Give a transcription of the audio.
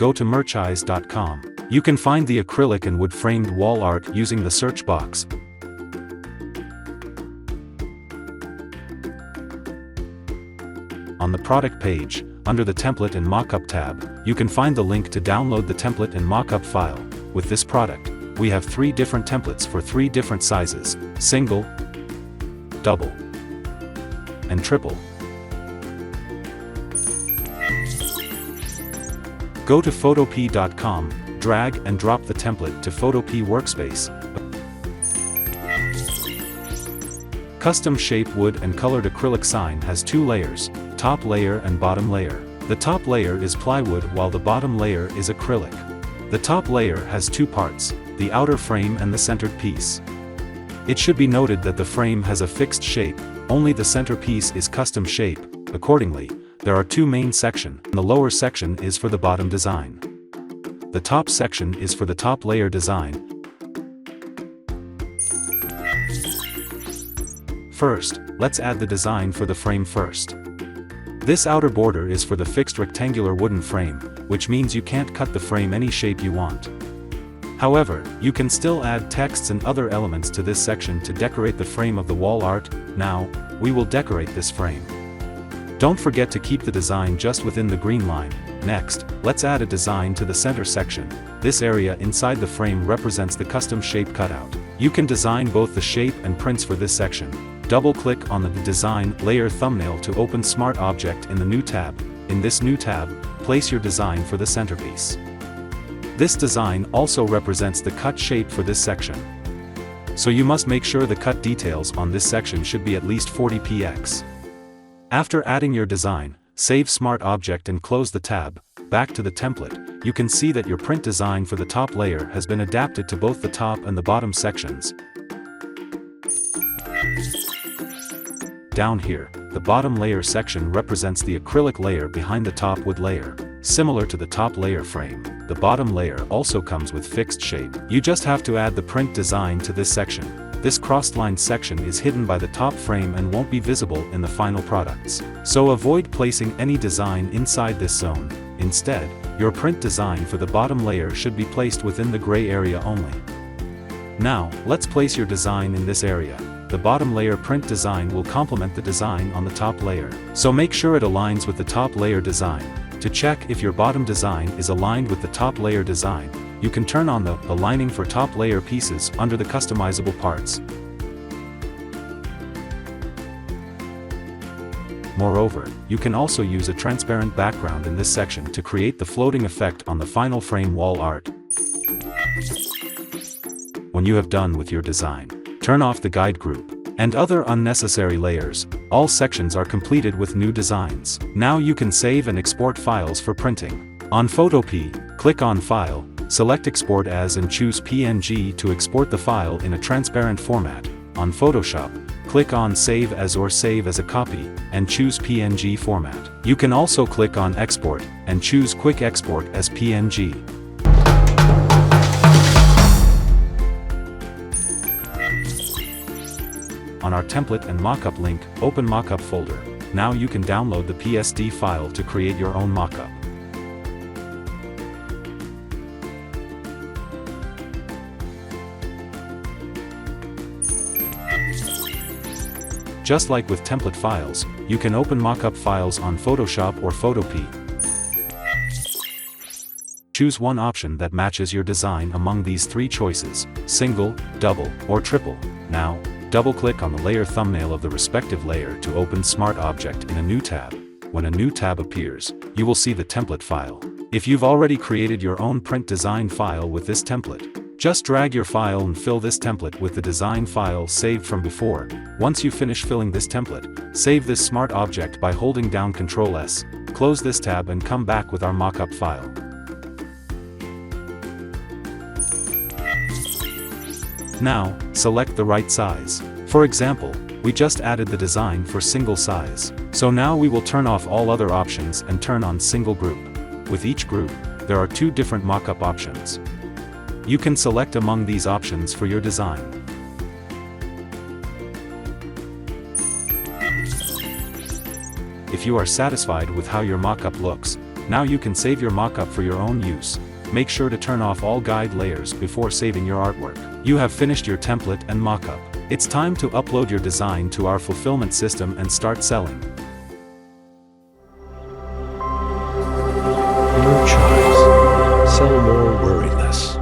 go to merchize.com. You can find the acrylic and wood-framed wall art using the search box. On the product page, under the Template and Mockup tab, you can find the link to download the template and mockup file. With this product, we have 3 different templates for 3 different sizes: single, double, and triple. Go to photop.com, drag and drop the template to Photop workspace. Custom shape wood and colored acrylic sign has 2 layers, top layer and bottom layer. The top layer is plywood while the bottom layer is acrylic. The top layer has 2 parts, the outer frame and the centered piece. It should be noted that the frame has a fixed shape, only the center piece is custom shape. Accordingly, there are 2 main sections. The lower section is for the bottom design. The top section is for the top layer design. First, let's add the design for the frame first. This outer border is for the fixed rectangular wooden frame, which means you can't cut the frame any shape you want. However, you can still add texts and other elements to this section to decorate the frame of the wall art. Now, we will decorate this frame. Don't forget to keep the design just within the green line. Next, let's add a design to the center section. This area inside the frame represents the custom shape cutout. You can design both the shape and prints for this section. Double-click on the Design Layer thumbnail to open Smart Object in the New tab. In this new tab, place your design for the centerpiece. This design also represents the cut shape for this section. So you must make sure the cut details on this section should be at least 40 px. After adding your design, save Smart Object and close the tab. Back to the template, you can see that your print design for the top layer has been adapted to both the top and the bottom sections. Down here, the bottom layer section represents the acrylic layer behind the top wood layer. Similar to the top layer frame, the bottom layer also comes with fixed shape. You just have to add the print design to this section. This crossed-line section is hidden by the top frame and won't be visible in the final products. So avoid placing any design inside this zone. Instead, your print design for the bottom layer should be placed within the gray area only. Now, let's place your design in this area. The bottom layer print design will complement the design on the top layer. So make sure it aligns with the top layer design. To check if your bottom design is aligned with the top layer design, you can turn on the Aligning for Top Layer Pieces under the customizable parts. Moreover, you can also use a transparent background in this section to create the floating effect on the final frame wall art. When you have done with your design, turn off the guide group and other unnecessary layers. All sections are completed with new designs. Now you can save and export files for printing. On Photop, click on File, select Export As and choose PNG to export the file in a transparent format. On Photoshop, click on Save As or Save as a Copy, and choose PNG format. You can also click on Export, and choose Quick Export as PNG. On our template and mockup link, open Mockup folder. Now you can download the PSD file to create your own mockup. Just like with template files, you can open mockup files on Photoshop or Photop. Choose one option that matches your design among these 3 choices: single, double, or triple. Now, double-click on the layer thumbnail of the respective layer to open Smart Object in a new tab. When a new tab appears, you will see the template file. If you've already created your own print design file with this template, just drag your file and fill this template with the design file saved from before. Once you finish filling this template, save this Smart Object by holding down Ctrl+S, close this tab and come back with our mockup file. Now, select the right size. For example, we just added the design for single size. So now we will turn off all other options and turn on single group. With each group, there are 2 different mockup options. You can select among these options for your design. If you are satisfied with how your mockup looks, Now you can save your mockup for your own use. Make sure to turn off all guide layers before saving your artwork. You have finished your template and mockup. It's time to upload your design to our fulfillment system and start selling. No choice. Sell more, worry less.